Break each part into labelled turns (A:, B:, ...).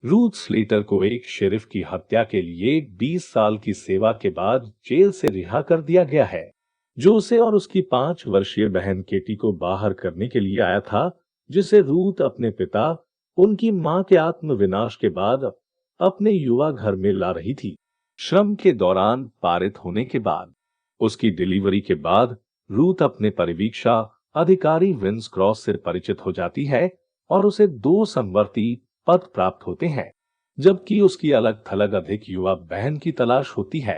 A: Ruth Slater को एक sheriff की हत्या के लिए 20 साल की सेवा के बाद जेल से रिहा कर दिया गया है, जो उसे और उसकी 5 वर्षीय बहन केटी को बाहर करने के लिए आया था, जिसे रूथ अपने पिता, उनकी मां के आत्मविनाश के बाद अपने युवा घर में ला रही थी। श्रम के दौरान पारित होने के बाद उसकी डिलीवरी के बाद रूथ अपने परिवीक्षा अधिकारी विंस क्रॉस से परिचित हो जाती है और उसे 2 समवर्ती पद प्राप्त होते हैं, जबकि उसकी अलग थलग अधिक युवा बहन की तलाश होती है।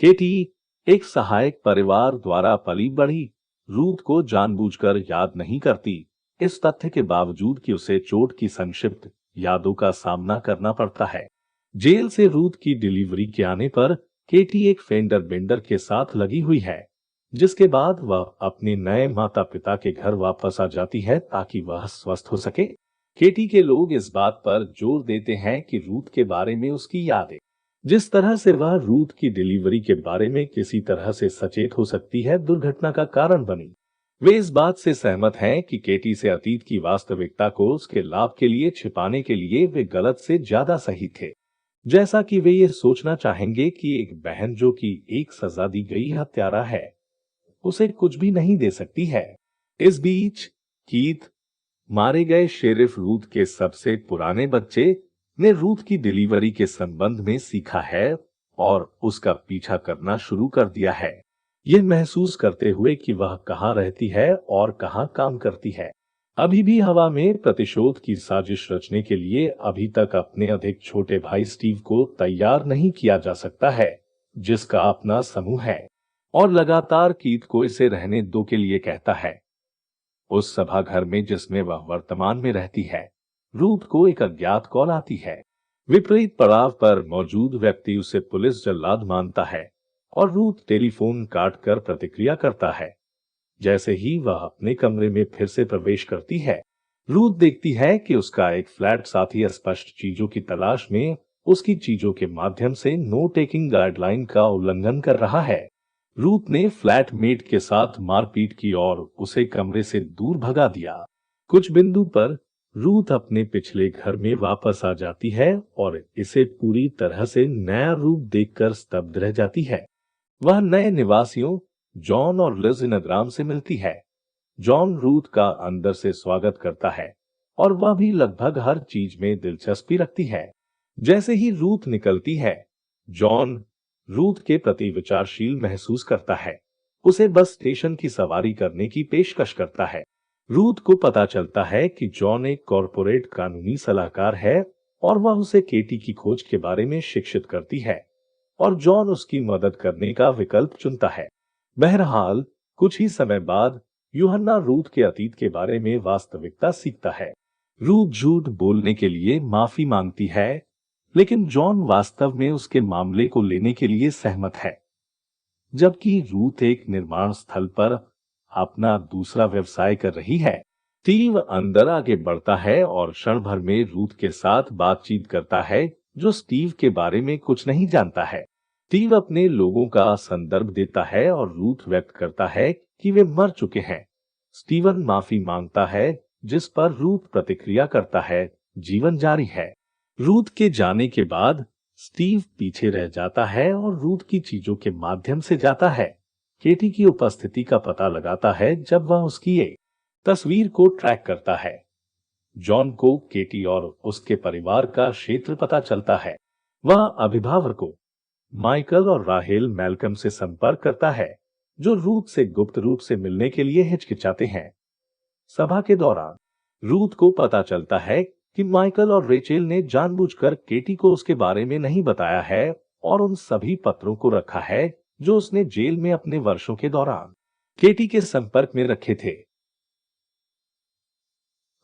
A: केटी एक सहायक परिवार द्वारा पली बढ़ी रूथ को जानबूझकर याद नहीं करती, इस तथ्य के बावजूद कि उसे चोट की संक्षिप्त यादों का सामना करना पड़ता है। जेल से रूथ की डिलीवरी के आने पर केटी एक फेंडर बेंडर के साथ लगी हुई है, जिसके बाद वह अपने नए माता पिता के घर वापस आ जाती है ताकि वह स्वस्थ हो सके। केटी के लोग इस बात पर जोर देते हैं कि रूथ के बारे में उसकी यादें, जिस तरह से वह रूथ की डिलीवरी के बारे में किसी तरह से सचेत हो सकती है, दुर्घटना का कारण बनी। वे इस बात से सहमत हैं कि केटी से अतीत की वास्तविकता को उसके लाभ के लिए छिपाने के लिए वे गलत से ज्यादा सही थे, जैसा कि वे ये सोचना चाहेंगे कि एक बहन जो कि एक सजा दी गई हत्यारा है, उसे कुछ भी नहीं दे सकती है। इस बीच कीथ, मारे गए शेरिफ रूथ के सबसे पुराने बच्चे, ने रूथ की डिलीवरी के संबंध में सीखा है और उसका पीछा करना शुरू कर दिया है, यह महसूस करते हुए कि वह कहां रहती है और कहां काम करती है। अभी भी हवा में प्रतिशोध की साजिश रचने के लिए अभी तक अपने अधिक छोटे भाई स्टीव को तैयार नहीं किया जा सकता है, जिसका अपना समूह है, और लगातार कीथ को इसे रहने दो के लिए कहता है। उस सभा घर में जिसमें वह वर्तमान में रहती है, रूथ को एक अज्ञात कॉल आती है। विपरीत पड़ाव पर मौजूद व्यक्ति उसे पुलिस जल्लाद मानता है और रूथ टेलीफोन काट कर प्रतिक्रिया करता है। जैसे ही वह अपने कमरे में फिर से प्रवेश करती है, रूथ देखती है कि उसका एक फ्लैट साथी स्पष्ट चीजों की तलाश में उसकी चीजों के माध्यम से नो टेकिंग गाइडलाइन का उल्लंघन कर रहा है। रूथ ने फ्लैटमेट के साथ मारपीट की और उसे कमरे से दूर भगा दिया। कुछ बिंदु पर रूथ अपने पिछले घर में वापस आ जाती है और इसे पूरी तरह से नया रूप देखकर स्तब्ध रह जाती है। वह नए निवासियों जॉन और लिज इनग्राम से मिलती है। जॉन रूथ का अंदर से स्वागत करता है और वह भी लगभग हर चीज में दिलचस्पी रखती है। जैसे ही रूथ निकलती है, जॉन रूथ के प्रति विचारशील महसूस करता है, उसे बस स्टेशन की सवारी करने की पेशकश करता है। रूथ को पता चलता है कि जॉन एक कॉरपोरेट कानूनी सलाहकार है और वह उसे केटी की खोज के बारे में शिक्षित करती है और जॉन उसकी मदद करने का विकल्प चुनता है। बहरहाल, कुछ ही समय बाद यूहन्ना रूथ के अतीत के बारे में वास्तविकता सीखता है। रूथ झूठ बोलने के लिए माफी मांगती है, लेकिन जॉन वास्तव में उसके मामले को लेने के लिए सहमत है। जबकि रूथ एक निर्माण स्थल पर अपना दूसरा व्यवसाय कर रही है, स्टीव अंदर आगे बढ़ता है और क्षण भर में रूथ के साथ बातचीत करता है, जो स्टीव के बारे में कुछ नहीं जानता है। स्टीव अपने लोगों का संदर्भ देता है और रूथ व्यक्त करता है कि वे मर चुके हैं। स्टीवन माफी मांगता है, जिस पर रूथ प्रतिक्रिया करता है, जीवन जारी है। रूथ के जाने के बाद स्टीव पीछे रह जाता है और रूथ की चीजों के माध्यम से जाता है। केटी की उपस्थिति का पता लगाता है जब वह उसकी एक तस्वीर को ट्रैक करता है। जॉन को केटी और उसके परिवार का क्षेत्र पता चलता है। वह अभिभावकों माइकल और राहेल मैल्कम से संपर्क करता है, जो रूथ से गुप्त रूप से मिलने के लिए हिचकिचाते हैं। सभा के दौरान रूथ को पता चलता है कि माइकल और रेचेल ने जानबूझकर केटी को उसके बारे में नहीं बताया है और उन सभी पत्रों को रखा है जो उसने जेल में अपने वर्षों के दौरान केटी के संपर्क में रखे थे।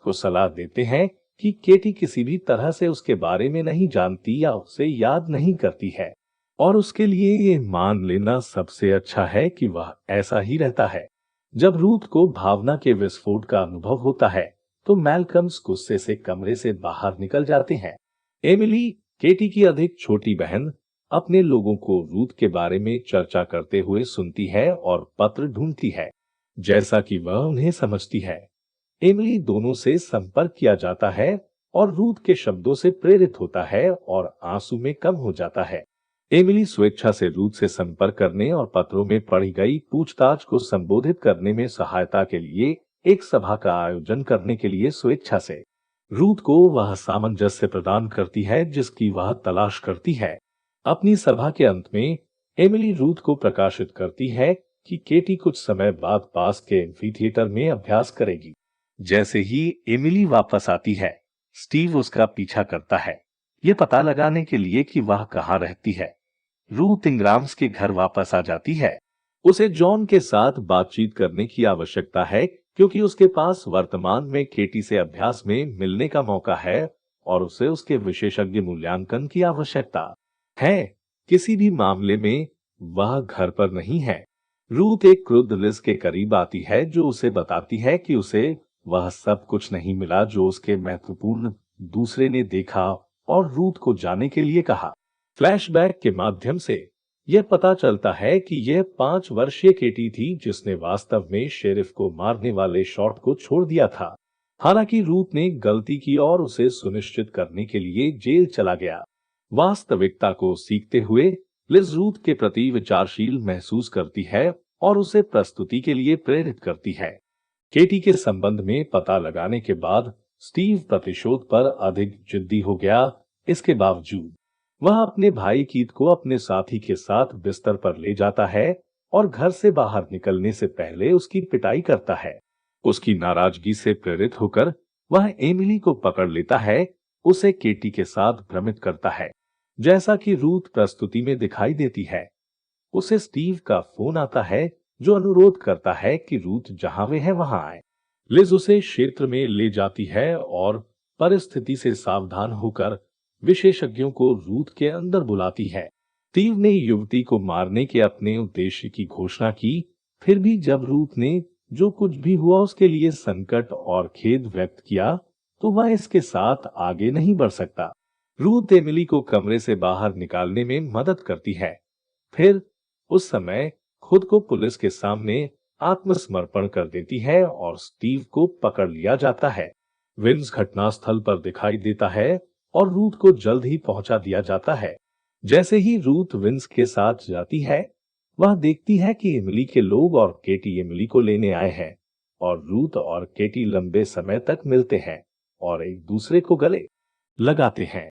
A: को सलाह देते हैं कि केटी किसी भी तरह से उसके बारे में नहीं जानती या उसे याद नहीं करती है और उसके लिए ये मान लेना सबसे अच्छा है कि वह ऐसा ही रहता है। जब रूथ को भावना के विस्फोट का अनुभव होता है, तो मैल्कम्स गुस्से से कमरे से बाहर निकल जाते हैं। एमिली, केटी की अधिक छोटी बहन, अपने लोगों को रूथ के बारे में चर्चा करते हुए सुनती है और पत्र ढूंढती है, जैसा कि वह उन्हें समझती है। एमिली दोनों से संपर्क किया जाता है और रूथ के शब्दों से प्रेरित होता है और आंसू में कम हो जाता है। एमिली स्वेच्छा से रूथ से संपर्क करने और पत्रों में पढ़ी गई पूछताछ को संबोधित करने में सहायता के लिए एक सभा का आयोजन करने के लिए स्वेच्छा से रूथ को वह सामंजस्य प्रदान करती है जिसकी वह तलाश करती है। अपनी सभा के अंत में एमिली रूथ को प्रकाशित करती है कि केटी कुछ समय बाद पास के एम्फीथिएटर में अभ्यास करेगी। जैसे ही एमिली वापस आती है, स्टीव उसका पीछा करता है, ये पता लगाने के लिए कि वह कहाँ रहती है। रूथ इंग्राम्स के घर वापस आ जाती है। उसे जॉन के साथ बातचीत करने की आवश्यकता है क्योंकि उसके पास वर्तमान में केटी से अभ्यास में मिलने का मौका है और उसे उसके विशेषज्ञ मूल्यांकन की आवश्यकता है। किसी भी मामले में वह घर पर नहीं है। रूथ एक क्रुद्ध लिज के करीब आती है जो उसे बताती है कि उसे वह सब कुछ नहीं मिला जो उसके महत्वपूर्ण दूसरे ने देखा और रूथ को जाने के लिए कहा। फ्लैशबैक के माध्यम से यह पता चलता है कि यह 5 वर्षीय केटी थी जिसने वास्तव में शेरिफ को मारने वाले शॉट को छोड़ दिया था। हालांकि रूथ ने गलती की और उसे सुनिश्चित करने के लिए जेल चला गया। वास्तविकता को सीखते हुए लिज रूथ के प्रति विचारशील महसूस करती है और उसे प्रस्तुति के लिए प्रेरित करती है। केटी के संबंध में पता लगाने के बाद स्टीव प्रतिशोध पर अधिक जिद्दी हो गया। इसके बावजूद वह अपने भाई कीथ को अपने साथी के साथ बिस्तर पर ले जाता है और घर से बाहर निकलने से पहले उसकी पिटाई करता है। उसकी नाराजगी से प्रेरित होकर वह एमिली को पकड़ लेता है, उसे केटी के साथ भ्रमित करता है। जैसा कि रूथ प्रस्तुति में दिखाई देती है, उसे स्टीव का फोन आता है जो अनुरोध करता है कि रूथ जहां वे है वहां आए। लिज उसे क्षेत्र में ले जाती है और परिस्थिति से सावधान होकर विशेषज्ञों को रूथ के अंदर बुलाती है। स्टीव ने युवती को मारने के अपने उद्देश्य की घोषणा की, फिर भी जब रूथ ने जो कुछ भी हुआ उसके लिए संकट और खेद व्यक्त किया, तो वह इसके साथ आगे नहीं बढ़ सकता। रूथ एमिली को कमरे से बाहर निकालने में मदद करती है, फिर उस समय खुद को पुलिस के सामने आत्मसमर्पण कर देती है और स्टीव को पकड़ लिया जाता है। विंस घटनास्थल पर दिखाई देता है और रूथ को जल्द ही पहुंचा दिया जाता है। जैसे ही रूथ विंस के साथ जाती है, वह देखती है कि एमिली के लोग और केटी एमिली को लेने आए हैं और रूथ और केटी लंबे समय तक मिलते हैं और एक दूसरे को गले लगाते हैं।